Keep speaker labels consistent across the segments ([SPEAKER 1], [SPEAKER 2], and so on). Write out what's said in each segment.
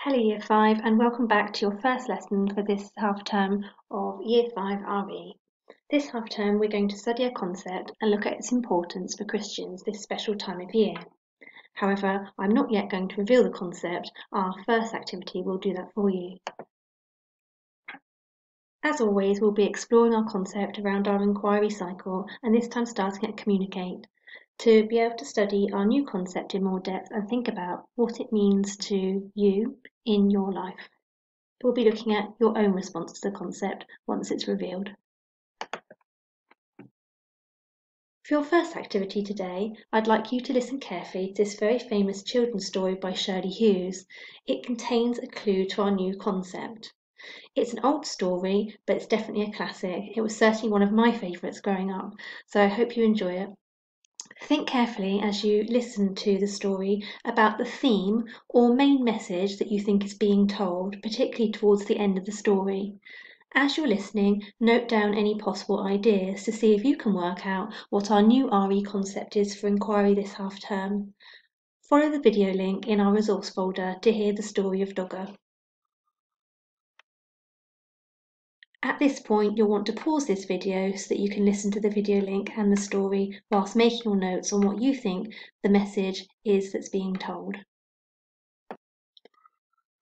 [SPEAKER 1] Hello Year 5 and welcome back to your first lesson for this half term of Year 5 RE. This half term we're going to study a concept and look at its importance for Christians this special time of year. However, I'm not yet going to reveal the concept. Our first activity will do that for you. As always, we'll be exploring our concept around our inquiry cycle, and this time starting at communicate, to be able to study our new concept in more depth and think about what it means to you in your life. We'll be looking at your own response to the concept once it's revealed. For your first activity today, I'd like you to listen carefully to this very famous children's story by Shirley Hughes. It contains a clue to our new concept. It's an old story, but it's definitely a classic. It was certainly one of my favourites growing up, so I hope you enjoy it. Think carefully as you listen to the story about the theme or main message that you think is being told, particularly towards the end of the story. As you're listening, note down any possible ideas to see if you can work out what our new RE concept is for inquiry this half term. Follow the video link in our resource folder to hear the story of Dogger. At this point, you'll want to pause this video so that you can listen to the video link and the story whilst making your notes on what you think the message is that's being told.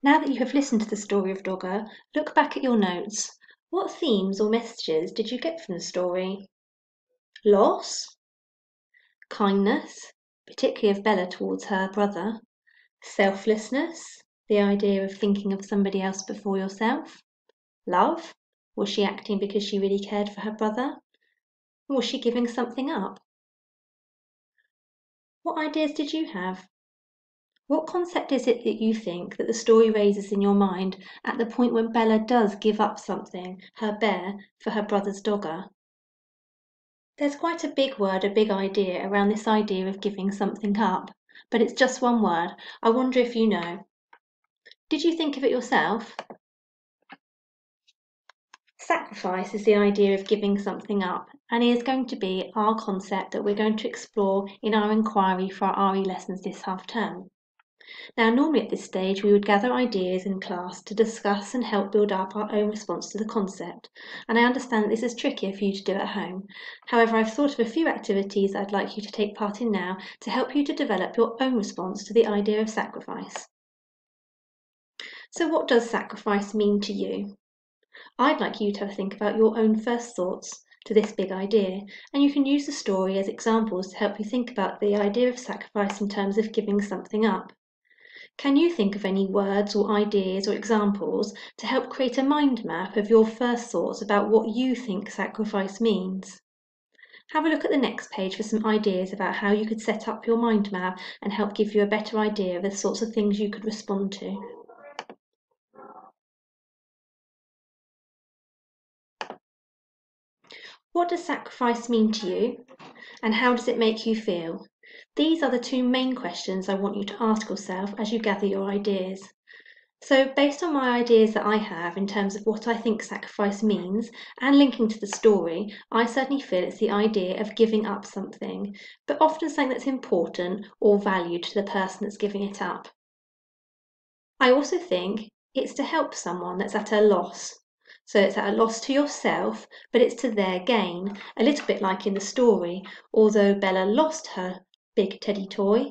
[SPEAKER 1] Now that you have listened to the story of Dogger, look back at your notes. What themes or messages did you get from the story? Loss? Kindness, particularly of Bella towards her brother. Selflessness, the idea of thinking of somebody else before yourself. Love, was she acting because she really cared for her brother? Or was she giving something up? What ideas did you have? What concept is it that you think that the story raises in your mind at the point when Bella does give up something, her bear, for her brother's Dogger? There's quite a big word, a big idea around this idea of giving something up, but it's just one word. I wonder if you know. Did you think of it yourself? Sacrifice is the idea of giving something up, and it is going to be our concept that we're going to explore in our inquiry for our RE lessons this half term. Now, normally at this stage, we would gather ideas in class to discuss and help build up our own response to the concept, and I understand that this is trickier for you to do at home. However, I've thought of a few activities I'd like you to take part in now to help you to develop your own response to the idea of sacrifice. So what does sacrifice mean to you? I'd like you to think about your own first thoughts to this big idea, and you can use the story as examples to help you think about the idea of sacrifice in terms of giving something up. Can you think of any words or ideas or examples to help create a mind map of your first thoughts about what you think sacrifice means? Have a look at the next page for some ideas about how you could set up your mind map and help give you a better idea of the sorts of things you could respond to. What does sacrifice mean to you, and how does it make you feel? These are the two main questions I want you to ask yourself as you gather your ideas. So, based on my ideas that I have in terms of what I think sacrifice means, and linking to the story, I certainly feel it's the idea of giving up something, but often something that's important or valued to the person that's giving it up. I also think it's to help someone that's at a loss. So it's at a loss to yourself, but it's to their gain, a little bit like in the story. Although Bella lost her big teddy toy,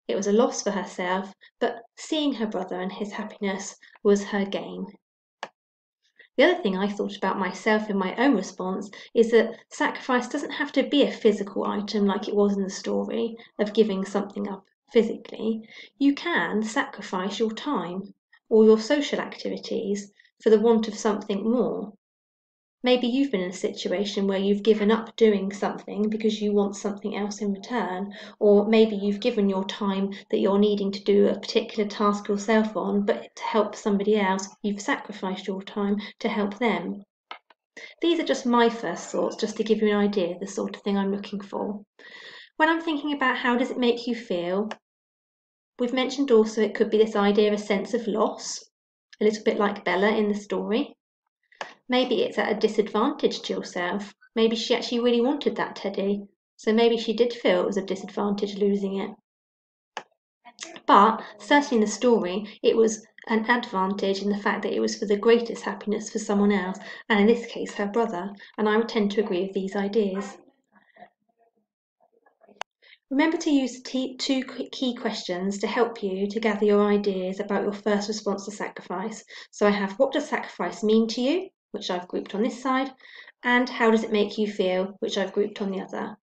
[SPEAKER 1] it was a loss for herself, but seeing her brother and his happiness was her gain. The other thing I thought about myself in my own response is that sacrifice doesn't have to be a physical item like it was in the story of giving something up physically. You can sacrifice your time or your social activities for the want of something more. Maybe you've been in a situation where you've given up doing something because you want something else in return, or maybe you've given your time that you're needing to do a particular task yourself on, but to help somebody else, you've sacrificed your time to help them. These are just my first thoughts, just to give you an idea of the sort of thing I'm looking for. When I'm thinking about how does it make you feel, we've mentioned also it could be this idea of a sense of loss, a little bit like Bella in the story. Maybe it's at a disadvantage to yourself. Maybe she actually really wanted that teddy, so maybe she did feel it was a disadvantage losing it. But certainly in the story, it was an advantage in the fact that it was for the greatest happiness for someone else, and in this case, her brother, and I would tend to agree with these ideas. Remember to use two key questions to help you to gather your ideas about your first response to sacrifice. So I have, what does sacrifice mean to you, which I've grouped on this side, and how does it make you feel, which I've grouped on the other.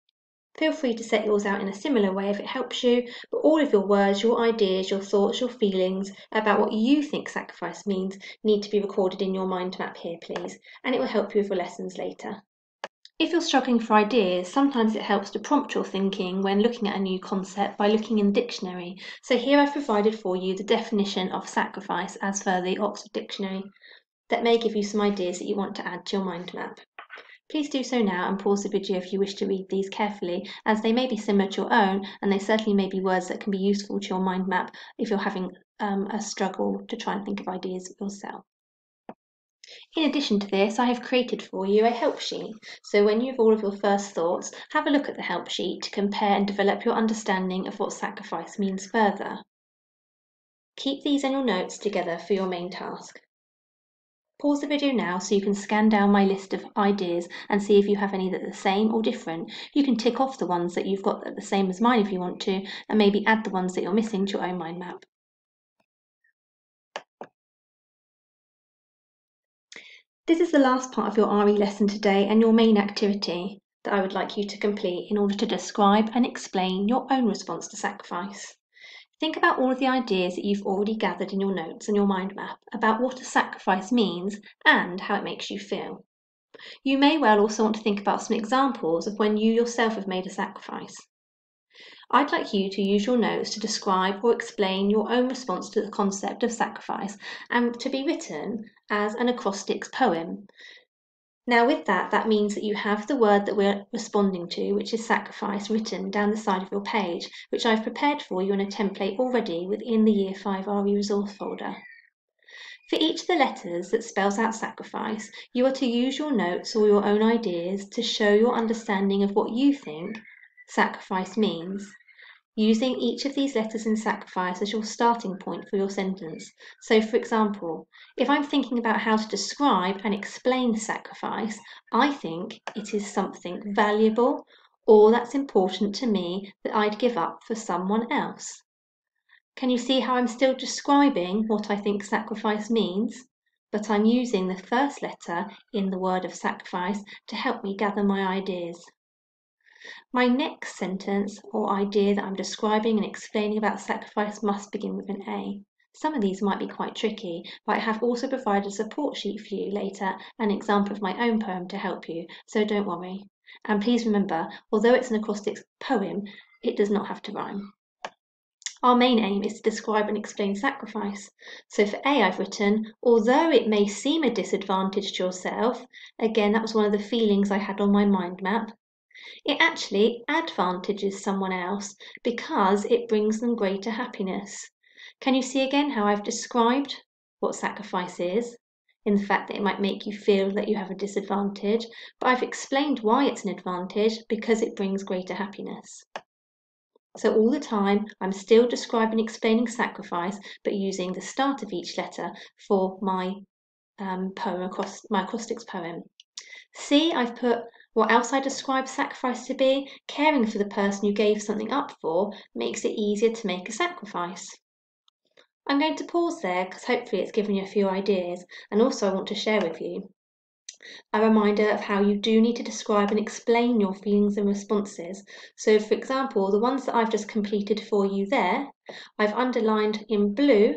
[SPEAKER 1] Feel free to set yours out in a similar way if it helps you, but all of your words, your ideas, your thoughts, your feelings about what you think sacrifice means need to be recorded in your mind map here, please, and it will help you with your lessons later. If you're struggling for ideas, sometimes it helps to prompt your thinking when looking at a new concept by looking in the dictionary. So here I've provided for you the definition of sacrifice as per the Oxford Dictionary. That may give you some ideas that you want to add to your mind map. Please do so now and pause the video if you wish to read these carefully, as they may be similar to your own, and they certainly may be words that can be useful to your mind map if you're having a struggle to try and think of ideas yourself. In addition to this, I have created for you a help sheet. So when you have all of your first thoughts, have a look at the help sheet to compare and develop your understanding of what sacrifice means further. Keep these and your notes together for your main task. Pause the video now so you can scan down my list of ideas and see if you have any that are the same or different. You can tick off the ones that you've got that are the same as mine if you want to, and maybe add the ones that you're missing to your own mind map. This is the last part of your RE lesson today and your main activity that I would like you to complete in order to describe and explain your own response to sacrifice. Think about all of the ideas that you've already gathered in your notes and your mind map about what a sacrifice means and how it makes you feel. You may well also want to think about some examples of when you yourself have made a sacrifice. I'd like you to use your notes to describe or explain your own response to the concept of sacrifice and to be written as an acrostics poem. Now with that means that you have the word that we're responding to, which is sacrifice, written down the side of your page, which I've prepared for you in a template already within the Year 5 RE resource folder. For each of the letters that spells out sacrifice, you are to use your notes or your own ideas to show your understanding of what you think sacrifice means, using each of these letters in sacrifice as your starting point for your sentence. So for example, if I'm thinking about how to describe and explain sacrifice, I think it is something valuable or that's important to me that I'd give up for someone else. Can you see how I'm still describing what I think sacrifice means, but I'm using the first letter in the word of sacrifice to help me gather my ideas? My next sentence or idea that I'm describing and explaining about sacrifice must begin with an A. Some of these might be quite tricky, but I have also provided a support sheet for you later, an example of my own poem to help you, so don't worry. And please remember, although it's an acrostic poem, it does not have to rhyme. Our main aim is to describe and explain sacrifice. So for A, I've written, although it may seem a disadvantage to yourself, again, that was one of the feelings I had on my mind map, it actually advantages someone else because it brings them greater happiness. Can you see again how I've described what sacrifice is, in the fact that it might make you feel that you have a disadvantage, but I've explained why it's an advantage because it brings greater happiness. So all the time, I'm still describing and explaining sacrifice, but using the start of each letter for my poem, my acrostics poem. See, I've put what else I describe sacrifice to be. Caring for the person you gave something up for makes it easier to make a sacrifice. I'm going to pause there because hopefully it's given you a few ideas, and also I want to share with you a reminder of how you do need to describe and explain your feelings and responses. So for example, the ones that I've just completed for you there, I've underlined in blue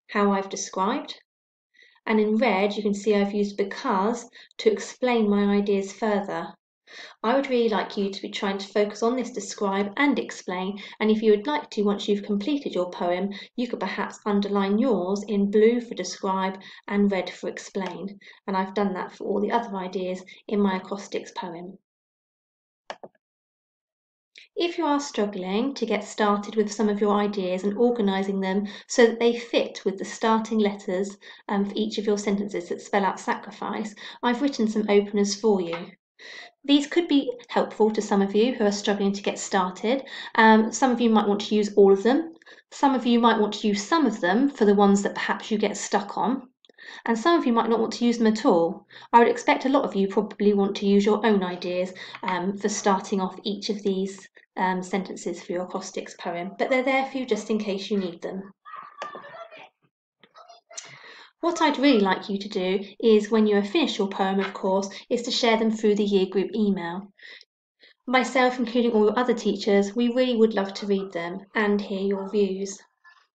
[SPEAKER 1] how I've described, and in red you can see I've used because to explain my ideas further. I would really like you to be trying to focus on this describe and explain, and if you would like to, once you've completed your poem, you could perhaps underline yours in blue for describe and red for explain. And I've done that for all the other ideas in my acrostics poem. If you are struggling to get started with some of your ideas and organising them so that they fit with the starting letters for each of your sentences that spell out sacrifice, I've written some openers for you. These could be helpful to some of you who are struggling to get started. Some of you might want to use all of them, Some of you might want to use some of them for the ones that perhaps you get stuck on, and some of you might not want to use them at all. I would expect a lot of you probably want to use your own ideas for starting off each of these sentences for your acrostics poem, but they're there for you just in case you need them. What I'd really like you to do is, when you have finished your poem, of course, is to share them through the year group email. Myself, including all your other teachers, we really would love to read them and hear your views.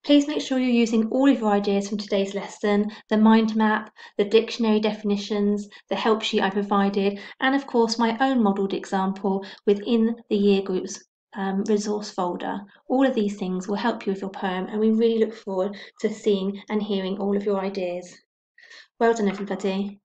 [SPEAKER 1] Please make sure you're using all of your ideas from today's lesson, the mind map, the dictionary definitions, the help sheet I provided, and of course my own modelled example within the year group's resource folder. All of these things will help you with your poem, and we really look forward to seeing and hearing all of your ideas. Well done, everybody.